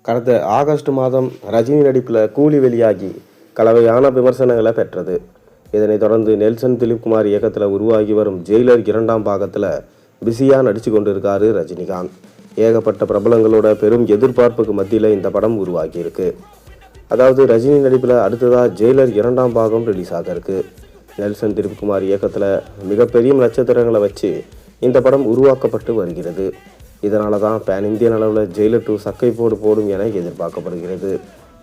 கடந்த ஆகஸ்ட் மாதம் ரஜினி நடிப்பில் கூலி வெளியாகி கலவையான விமர்சனங்களை பெற்றது. இதனைத் தொடர்ந்து நெல்சன் திலீப்குமார் இயக்கத்தில் உருவாகி வரும் ஜெயிலர் 2ஆம் பாகத்தில் பிஸியாக நடித்து கொண்டிருக்காரு ரஜினிகாந்த். ஏகப்பட்ட பிரபலங்களோட பெரும் எதிர்பார்ப்புக்கு மத்தியில் இந்த படம் உருவாகியிருக்கு. அதாவது ரஜினி நடிப்பில் அடுத்ததாக ஜெயிலர் 2ஆம் பாகம் ரிலீஸ் ஆக இருக்கு. நெல்சன் திலீப்குமார் இயக்கத்தில் மிகப்பெரிய நட்சத்திரங்களை வச்சு இந்த படம் உருவாக்கப்பட்டு வருகிறது. இதனால தான் பேன் இந்தியன் அளவில் ஜெயிலர் 2 சக்கை போடும் என எதிர்பார்க்கப்படுகிறது.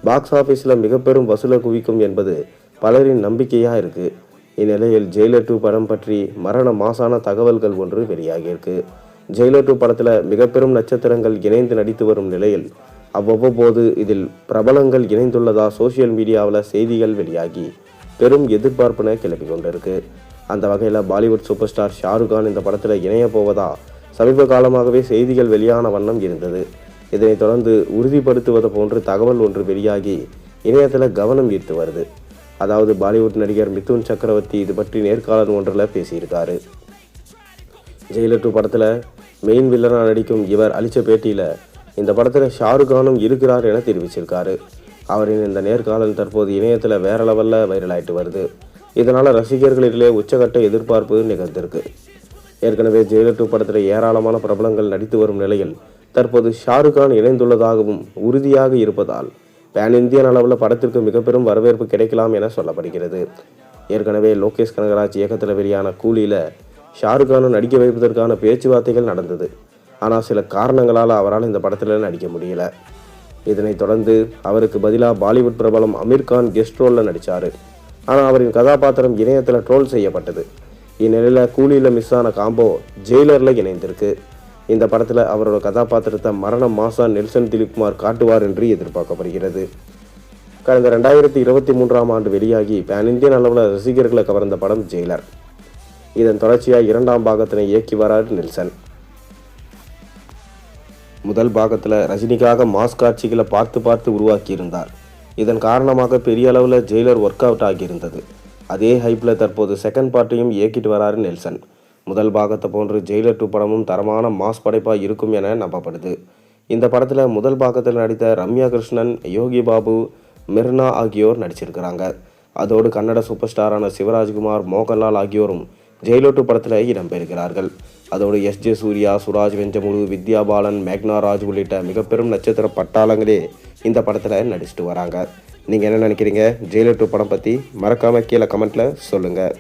பாக்ஸ் ஆஃபீஸில் மிக பெரும் வசூலை குவிக்கும் என்பது பலரின் நம்பிக்கையாக இருக்குது. இந்நிலையில் ஜெயிலர் 2 படம் பற்றி மாசான தகவல்கள் ஒன்று வெளியாகியிருக்கு. ஜெயிலர் 2 படத்தில் மிக பெரும் நட்சத்திரங்கள் இணைந்து நடித்து வரும் நிலையில் அவ்வப்போது இதில் பிரபலங்கள் இணைந்துள்ளதா சோசியல் மீடியாவில் செய்திகள் வெளியாகி பெரும் எதிர்பார்ப்பினை கிளப்பி கொண்டிருக்கு. அந்த வகையில் பாலிவுட் சூப்பர் ஸ்டார் ஷாருக்கான் இந்த படத்தில் இணைய போவதா சமீப காலமாகவே செய்திகள் வெளியான வண்ணம் இருந்தது. இதனைத் தொடர்ந்து உறுதிப்படுத்துவது போன்று தகவல் ஒன்று வெளியாகி இணையத்தில் கவனம் ஈர்த்து வருது. அதாவது பாலிவுட் நடிகர் மிதுன் சக்கரவர்த்தி இது பற்றி நேர்காணல் ஒன்றில் பேசியிருக்காரு. ஜெயிலர் 2 படத்தில் மெயின் வில்லனாக நடிக்கும் இவர் அளித்த பேட்டியில் இந்த படத்தில் ஷாருக்கானும் இருக்கிறார் என தெரிவிச்சிருக்காரு. அவரின் இந்த நேர்காணல் தற்போது இணையத்தில் வேற லெவலில் வைரல் ஆகிட்டு வருது. இதனால் ரசிகர்களிடையே உச்சகட்ட எதிர்பார்ப்பு நிகழ்ந்திருக்கு. ஏற்கனவே ஜெயிலர் 2 படத்தில் ஏராளமான பிரபலங்கள் நடித்து வரும் நிலையில் தற்போது ஷாருக்கான் இணைந்துள்ளதாகவும் உறுதியாக இருப்பதால் பேன் இந்தியன் அளவில் படத்திற்கு மிக பெரும் வரவேற்பு கிடைக்கலாம் என சொல்லப்படுகிறது. ஏற்கனவே லோகேஷ் கனகராஜ் இயக்கத்தில் வெளியான கூலியில் ஷாருக்கானை நடிக்க வைப்பதற்கான பேச்சுவார்த்தைகள் நடந்தது. ஆனால் சில காரணங்களால் அவரால் இந்த படத்தில் நடிக்க முடியல. இதனைத் தொடர்ந்து அவருக்கு பதிலாக பாலிவுட் பிரபலம் அமீர் கான் கெஸ்ட் ரோலில் நடித்தார். ஆனால் அவரின் கதாபாத்திரம் இணையத்தில் ட்ரோல் செய்யப்பட்டது. இந்நிலையில் கூலியில் மிஸ் ஆன காம்போ ஜெயிலரில் இணைந்திருக்கு. இந்த படத்தில் அவரோட கதாபாத்திரத்தை மாசா நெல்சன் திலீப்குமார் காட்டுவார் என்று எதிர்பார்க்கப்படுகிறது. கடந்த 2023ஆம் ஆண்டு வெளியாகி பேன் இந்தியன் அளவில் ரசிகர்களை கவர்ந்த படம் ஜெயிலர். இதன் தொடர்ச்சியாக 2ஆம் பாகத்தினை இயக்கி வரார் நெல்சன். முதல் பாகத்தில் ரஜினிக்காக மாஸ் காட்சிகளை பார்த்து உருவாக்கியிருந்தார். இதன் காரணமாக பெரிய அளவில் ஜெயிலர் ஒர்க் அவுட் ஆகியிருந்தது. அதே ஹைப்பில் தற்போது செகண்ட் பார்ட்டையும் இயக்கிட்டு வராரு நெல்சன். முதல் பாகத்தை போன்று ஜெயிலர் 2 படமும் தரமான மாஸ் படைப்பாக இருக்கும் என நம்பப்படுது. இந்த படத்தில் முதல் பாகத்தில் நடித்த ரம்யா கிருஷ்ணன், யோகி பாபு, மிர்னா ஆகியோர் நடிச்சிருக்கிறாங்க. அதோடு கன்னட சூப்பர் ஸ்டாரான சிவராஜ்குமார், மோகன்லால் ஆகியோரும் ஜெயிலர் 2 படத்தில் இடம்பெறுகிறார்கள். அதோடு எஸ்.ஜே. சூர்யா, சுராஜ் வெஞ்சமுலு, வித்யா பாலன், மேக்னா ராஜ் உள்ளிட்ட மிக பெரும் நட்சத்திர பட்டாளங்களே இந்த படத்தில் நடிச்சிட்டு வராங்க. நீங்கள் என்ன நினைக்கிறீங்க ஜெயிலர் 2 படம் பற்றி? மறக்காமல் கீழே கமெண்ட்டில் சொல்லுங்கள்.